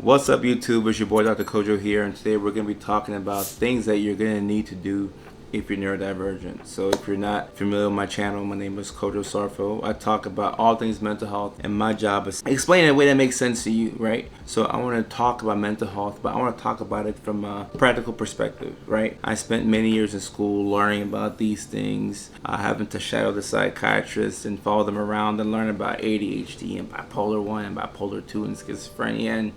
What's up, YouTube? It's your boy Dr. Kojo here, and today we're going to be talking about things that you're going to need to do if you're neurodivergent. So if you're not familiar with my channel, my name is Kojo Sarfo. I talk about all things mental health, and my job is explaining in a way that makes sense to you, right? So I want to talk about mental health, but I want to talk about it from a practical perspective, right? I spent many years in school learning about these things, having to shadow the psychiatrists and follow them around and learn about ADHD and bipolar 1 and bipolar 2 and schizophrenia and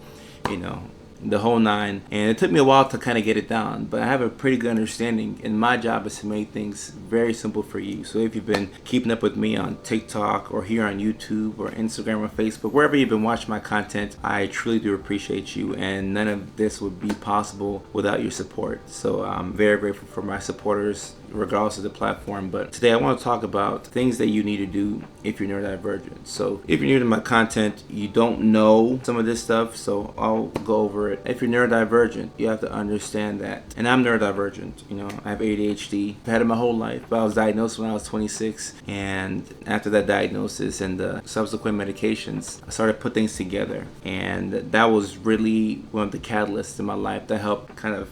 the whole nine. And it took me a while to kind of get it down, but I have a pretty good understanding, and my job is to make things very simple for you. So if you've been keeping up with me on TikTok or here on YouTube or Instagram or Facebook, wherever you've been watching my content, I truly do appreciate you, and none of this would be possible without your support. So I'm very grateful for my supporters regardless of the platform. But today I want to talk about things that you need to do if you're neurodivergent. So if you're new to my content, you don't know some of this stuff, so I'll go over it. If you're neurodivergent, you have to understand that, and I'm neurodivergent, I have ADHD. I've had it my whole life, but I was diagnosed when I was 26, and after that diagnosis and the subsequent medications, I started to put things together, and that was really one of the catalysts in my life that helped kind of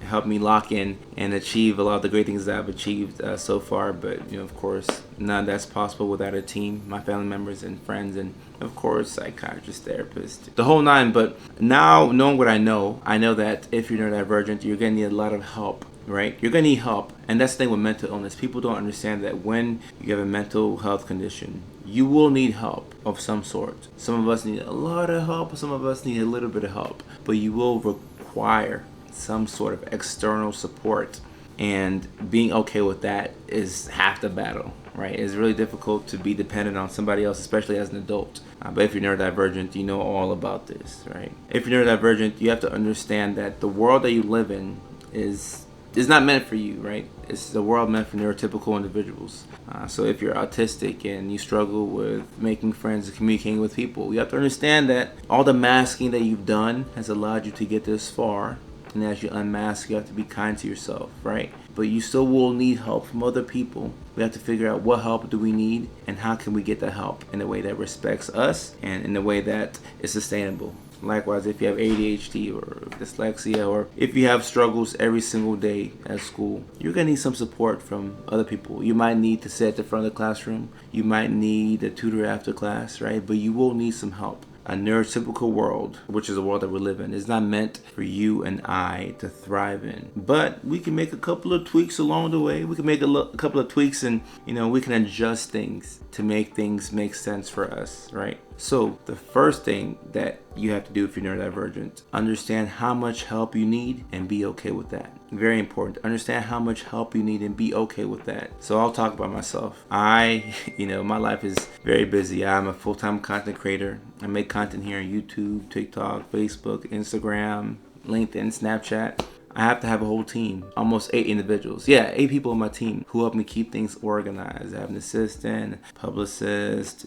help me lock in and achieve a lot of the great things that I've achieved so far. But of course, none of that's possible without a team, my family members and friends, and of course psychiatrists, therapists, the whole nine. But now, knowing what I know that if you're neurodivergent, you're gonna need a lot of help, right? You're gonna need help. And that's the thing with mental illness. People don't understand that when you have a mental health condition, you will need help of some sort. Some of us need a lot of help, some of us need a little bit of help, but you will require some sort of external support, and being okay with that is half the battle, right? It's really difficult to be dependent on somebody else, especially as an adult. But if you're neurodivergent, you know all about this, right? If you're neurodivergent, you have to understand that the world that you live in is not meant for you, right? It's the world meant for neurotypical individuals. So if you're autistic and you struggle with making friends and communicating with people, you have to understand that all the masking that you've done has allowed you to get this far. And as you unmask, you have to be kind to yourself, right? But you still will need help from other people. We have to figure out what help do we need and how can we get that help in a way that respects us and in a way that is sustainable. Likewise, if you have ADHD or dyslexia, or if you have struggles every single day at school, you're going to need some support from other people. You might need to sit at the front of the classroom. You might need a tutor after class, right? But you will need some help. A neurotypical world, which is the world that we live in, is not meant for you and I to thrive in. But we can make a couple of tweaks along the way. We can make a couple of tweaks, and we can adjust things to make things make sense for us, right? So the first thing that you have to do if you're neurodivergent, understand how much help you need and be okay with that. Very important. Understand how much help you need and be okay with that. So I'll talk about myself. My life is very busy. I'm a full-time content creator. I make content here on YouTube, TikTok, Facebook, Instagram, LinkedIn, Snapchat. I have to have a whole team, almost 8 individuals. 8 people on my team who help me keep things organized. I have an assistant, publicist,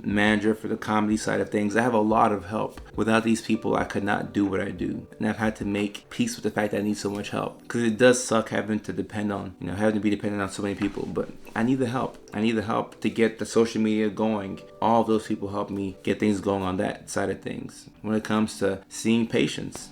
manager for the comedy side of things. I have a lot of help. Without these people, I could not do what I do. And I've had to make peace with the fact that I need so much help, because it does suck having to depend on, having to be dependent on so many people. But I need the help. I need the help to get the social media going. All of those people help me get things going on that side of things. When it comes to seeing patients,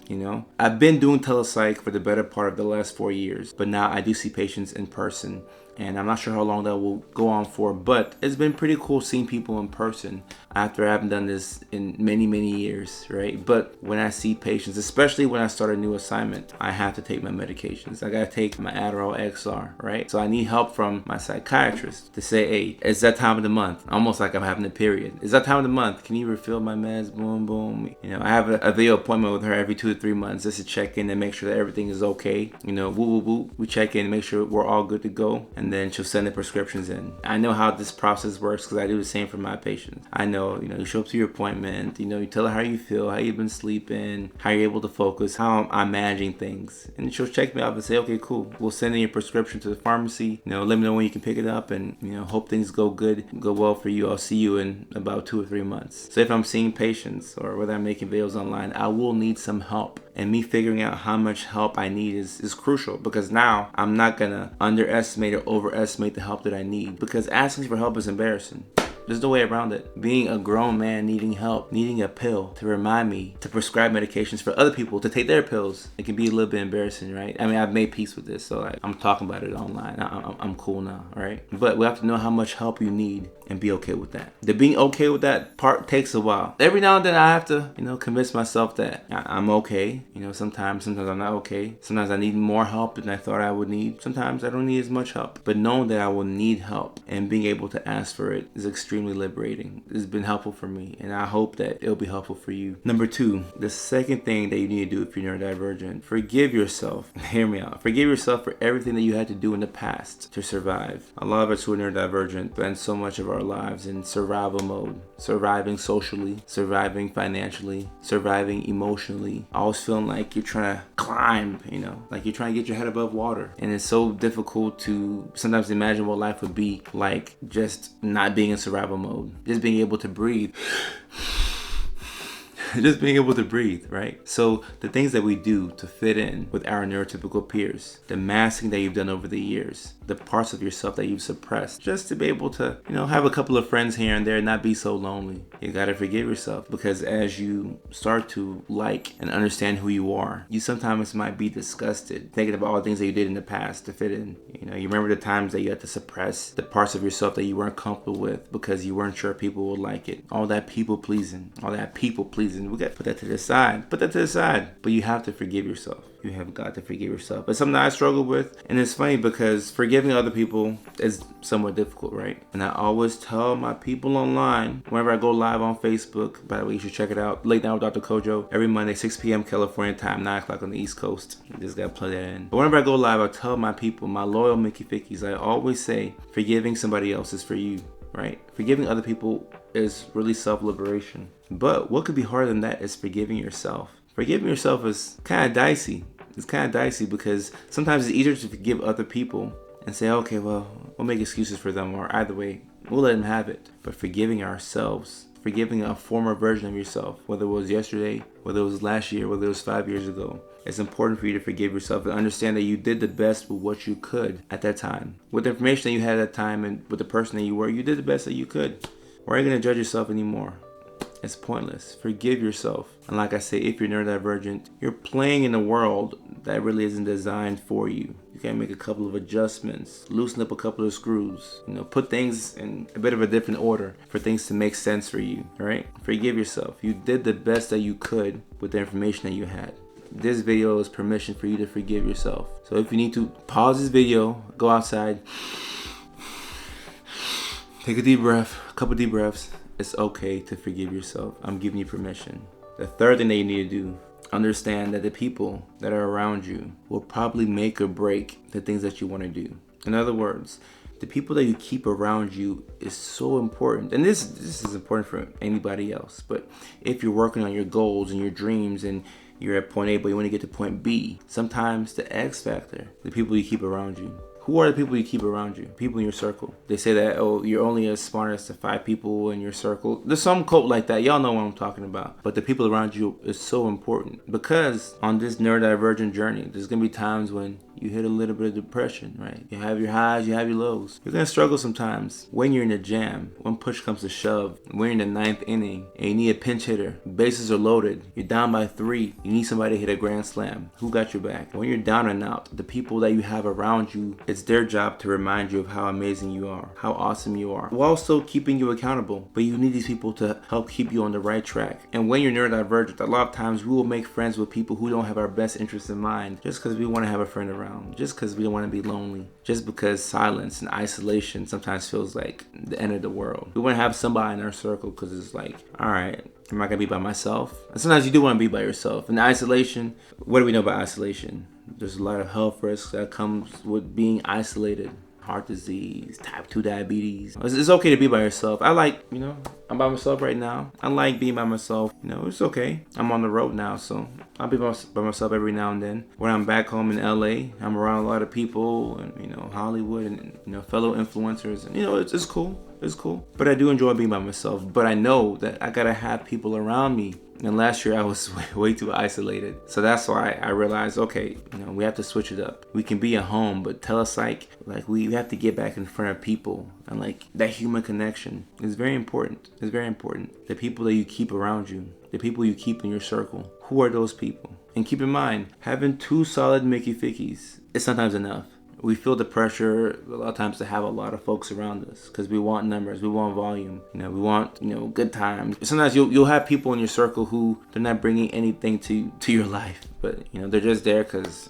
I've been doing telepsych for the better part of the last 4 years, but now I do see patients in person, and I'm not sure how long that will go on for, but it's been pretty cool seeing people in person after I haven't done this in many years, right? But when I see patients, especially when I start a new assignment, I have to take my medications. I gotta take my Adderall XR, right? So I need help from my psychiatrist to say, hey, it's that time of the month, almost like I'm having a period. It's that time of the month, can you refill my meds? Boom, boom. I have a video appointment with her every 2 to 3 months just to check in and make sure that everything is okay. Woo, woo, woo. We check in and make sure we're all good to go, and then she'll send the prescriptions in. I know how this process works because I do the same for my patients. I know, you show up to your appointment, you tell her how you feel, how you've been sleeping, how you're able to focus, how I'm managing things. And she'll check me up and say, okay, cool. We'll send in your prescription to the pharmacy. Let me know when you can pick it up, and, hope things go well for you. I'll see you in about 2 or 3 months. So if I'm seeing patients or whether I'm making videos online, I will need some help. And me figuring out how much help I need is crucial, because now I'm not gonna underestimate or overestimate the help that I need, because asking for help is embarrassing. There's no way around it. Being a grown man needing help, needing a pill to remind me to prescribe medications for other people to take their pills, it can be a little bit embarrassing, right? I mean, I've made peace with this, so like, I'm talking about it online. I'm cool now, right? But we have to know how much help you need and be okay with that. The being okay with that part takes a while. Every now and then I have to, convince myself that I'm okay. Sometimes I'm not okay. Sometimes I need more help than I thought I would need. Sometimes I don't need as much help. But knowing that I will need help and being able to ask for it is extremely liberating. It's been helpful for me, and I hope that it'll be helpful for you. Number 2, the second thing that you need to do if you're neurodivergent, forgive yourself. Hear me out. Forgive yourself for everything that you had to do in the past to survive. A lot of us who are neurodivergent spend so much of our lives in survival mode, surviving socially, surviving financially, surviving emotionally, always feeling like you're trying to climb, like you're trying to get your head above water. And it's so difficult to sometimes imagine what life would be like just not being in survival mode, just being able to breathe. Just being able to breathe, right? So the things that we do to fit in with our neurotypical peers, the masking that you've done over the years, the parts of yourself that you've suppressed, just to be able to, have a couple of friends here and there and not be so lonely. You gotta forgive yourself, because as you start to like and understand who you are, you sometimes might be disgusted thinking about all the things that you did in the past to fit in. You remember the times that you had to suppress the parts of yourself that you weren't comfortable with because you weren't sure people would like it. All that people pleasing. We got to put that to the side. But you have to forgive yourself. You have got to forgive yourself. It's something that I struggle with. And it's funny because forgiving other people is somewhat difficult, right? And I always tell my people online, whenever I go live on Facebook, by the way, you should check it out, Late Night with Dr. Kojo, every Monday, 6 p.m. California time, 9 o'clock on the East Coast. You just got to plug that in. But whenever I go live, I tell my people, my loyal Mickey Fickies, I always say, forgiving somebody else is for you, right? Forgiving other people is really self-liberation. But what could be harder than that is forgiving yourself. Forgiving yourself is kind of dicey. It's kind of dicey because sometimes it's easier to forgive other people and say, okay, well, we'll make excuses for them, or either way, we'll let them have it. But forgiving ourselves, forgiving a former version of yourself, whether it was yesterday, whether it was last year, whether it was 5 years ago, it's important for you to forgive yourself and understand that you did the best with what you could at that time. With the information that you had at that time and with the person that you were, you did the best that you could. Why are you going to judge yourself anymore? It's pointless. Forgive yourself. And like I say, if you're neurodivergent, you're playing in a world that really isn't designed for you. You can make a couple of adjustments, loosen up a couple of screws, put things in a bit of a different order for things to make sense for you, right? Forgive yourself. You did the best that you could with the information that you had. This video is permission for you to forgive yourself. So if you need to, pause this video, go outside, take a deep breath, a couple deep breaths. It's okay to forgive yourself. I'm giving you permission. The third thing that you need to do, understand that the people that are around you will probably make or break the things that you want to do. In other words, the people that you keep around you is so important. And this is important for anybody else. But if you're working on your goals and your dreams and you're at point A, but you want to get to point B, sometimes the X factor, the people you keep around you. Who are the people you keep around you? People in your circle. They say that, you're only as smart as the 5 people in your circle. There's some quote like that. Y'all know what I'm talking about. But the people around you is so important, because on this neurodivergent journey, there's going to be times when you hit a little bit of depression, right? You have your highs, you have your lows. You're going to struggle sometimes when you're in a jam, when push comes to shove, when you're in the 9th inning and you need a pinch hitter, bases are loaded, you're down by 3, you need somebody to hit a grand slam. Who got your back? When you're down and out, the people that you have around you, it's their job to remind you of how amazing you are, how awesome you are, while also keeping you accountable. But you need these people to help keep you on the right track. And when you're neurodivergent, a lot of times we will make friends with people who don't have our best interests in mind, just because we want to have a friend around. Just because we don't want to be lonely, just because silence and isolation sometimes feels like the end of the world. We want to have somebody in our circle because it's like, all right, am I going to be by myself? And sometimes you do want to be by yourself. And isolation, what do we know about isolation? There's a lot of health risks that comes with being isolated. Heart disease, type 2 diabetes. It's okay to be by yourself. I'm by myself right now. I like being by myself. It's okay. I'm on the road now, so I'll be by myself every now and then. When I'm back home in LA, I'm around a lot of people and, Hollywood and, fellow influencers. And, it's cool. It's cool. But I do enjoy being by myself. But I know that I gotta have people around me. And last year I was way too isolated. So that's why I realized, okay, we have to switch it up. We can be at home, but tell us like we have to get back in front of people. And like that human connection is very important. It's very important. The people that you keep around you, the people you keep in your circle, who are those people? And keep in mind, having 2 solid Mickey Fickies is sometimes enough. We feel the pressure a lot of times to have a lot of folks around us because we want numbers, we want volume, we want good times. Sometimes you'll have people in your circle who they're not bringing anything to your life, but they're just there because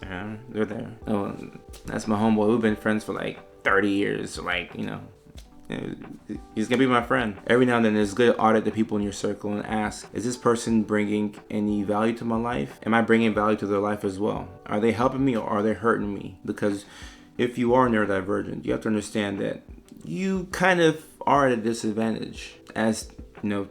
they're there. Oh, that's my homeboy. We've been friends for like 30 years, so he's gonna be my friend. Every now and then it's good to audit the people in your circle and ask, is this person bringing any value to my life? Am I bringing value to their life as well? Are they helping me or are they hurting me? Because if you are neurodivergent, you have to understand that you kind of are at a disadvantage as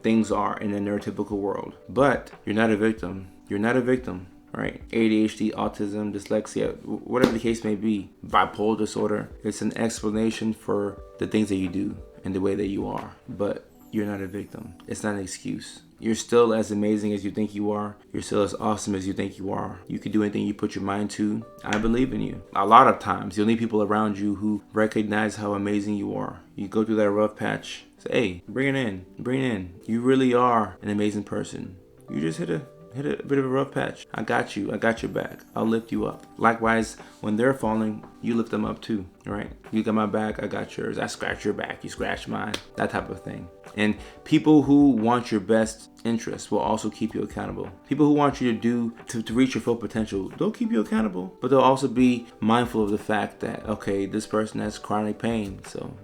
things are in the neurotypical world. But you're not a victim. You're not a victim, right? ADHD, autism, dyslexia, whatever the case may be, bipolar disorder, it's an explanation for the things that you do and the way that you are. But you're not a victim. It's not an excuse. You're still as amazing as you think you are. You're still as awesome as you think you are. You can do anything you put your mind to. I believe in you. A lot of times, you'll need people around you who recognize how amazing you are. You go through that rough patch, say, hey, bring it in. Bring it in. You really are an amazing person. You just hit a bit of a rough patch. I got you. I got your back. I'll lift you up. Likewise, when they're falling, you lift them up too, right? You got my back, I got yours. I scratch your back, you scratch mine. That type of thing. And people who want your best interest will also keep you accountable. People who want you to reach your full potential, they'll keep you accountable, but they'll also be mindful of the fact that, okay, this person has chronic pain, so,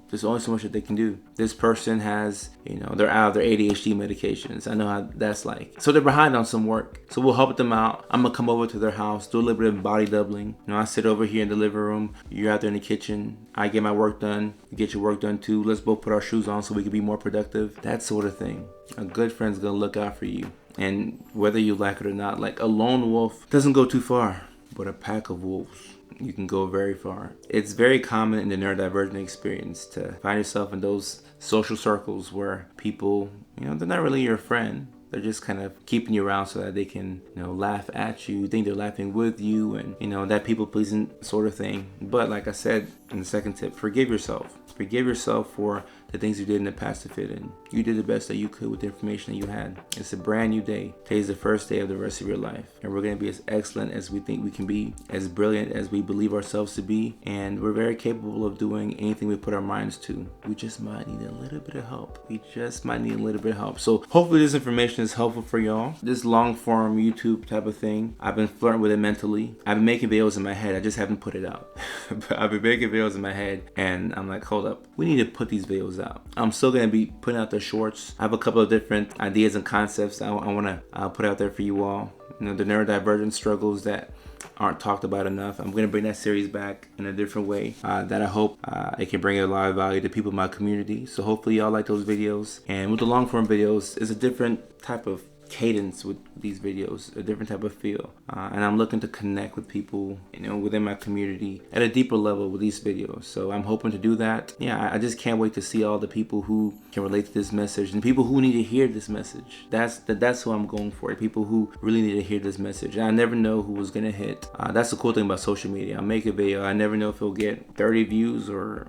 there's only so much that they can do. This person has, they're out of their ADHD medications. I know how that's like. So they're behind on some work. So we'll help them out. I'm going to come over to their house, do a little bit of body doubling. I sit over here in the living room. You're out there in the kitchen. I get my work done. You get your work done too. Let's both put our shoes on so we can be more productive. That sort of thing. A good friend's going to look out for you. And whether you like it or not, like a lone wolf doesn't go too far, but a pack of wolves, you can go very far. It's very common in the neurodivergent experience to find yourself in those social circles where people, they're not really your friend. They're just kind of keeping you around so that they can, laugh at you, think they're laughing with you, and, that people-pleasing sort of thing. But like I said in the second tip, forgive yourself. Forgive yourself for the things you did in the past to fit in. You did the best that you could with the information that you had. It's a brand new day. Today's the first day of the rest of your life. And we're going to be as excellent as we think we can be, as brilliant as we believe ourselves to be. And we're very capable of doing anything we put our minds to. We just might need a little bit of help. So hopefully this information is helpful for y'all. This long form YouTube type of thing, I've been flirting with it mentally. I've been making videos in my head. I just haven't put it out. But I've been making videos in my head and I'm like, hold up. We need to put these videos out. I'm still going to be putting out the shorts. I have a couple of different ideas and concepts I want to put out there for you all. The neurodivergent struggles that aren't talked about enough. I'm going to bring that series back in a different way that I hope it can bring a lot of value to people in my community. So hopefully y'all like those videos. And with the long form videos, it's a different type of cadence with these videos, a different type of feel, and I'm looking to connect with people within my community at a deeper level with these videos. So I'm hoping to do that. I just can't wait to see all the people who can relate to this message and people who need to hear this message. That's who I'm going for, people who really need to hear this message. And I never know who was gonna hit. That's the cool thing about social media. I make a video, I never know if it'll get 30 views or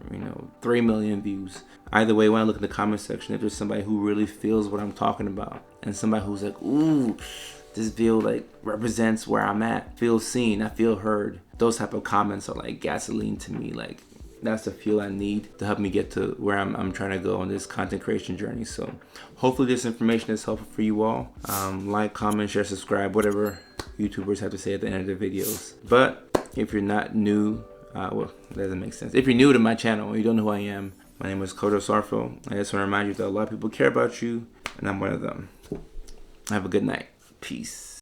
3 million views. Either way, when I look in the comment section, if there's somebody who really feels what I'm talking about and somebody who's like, ooh, this video represents where I'm at, feel seen, I feel heard. Those type of comments are like gasoline to me. Like that's the fuel I need to help me get to where I'm trying to go on this content creation journey. So hopefully this information is helpful for you all. Like, comment, share, subscribe, whatever YouTubers have to say at the end of the videos. But if you're not new, well, that doesn't make sense. If you're new to my channel and you don't know who I am, my name is Kojo Sarfo. I just want to remind you that a lot of people care about you, and I'm one of them. Have a good night. Peace.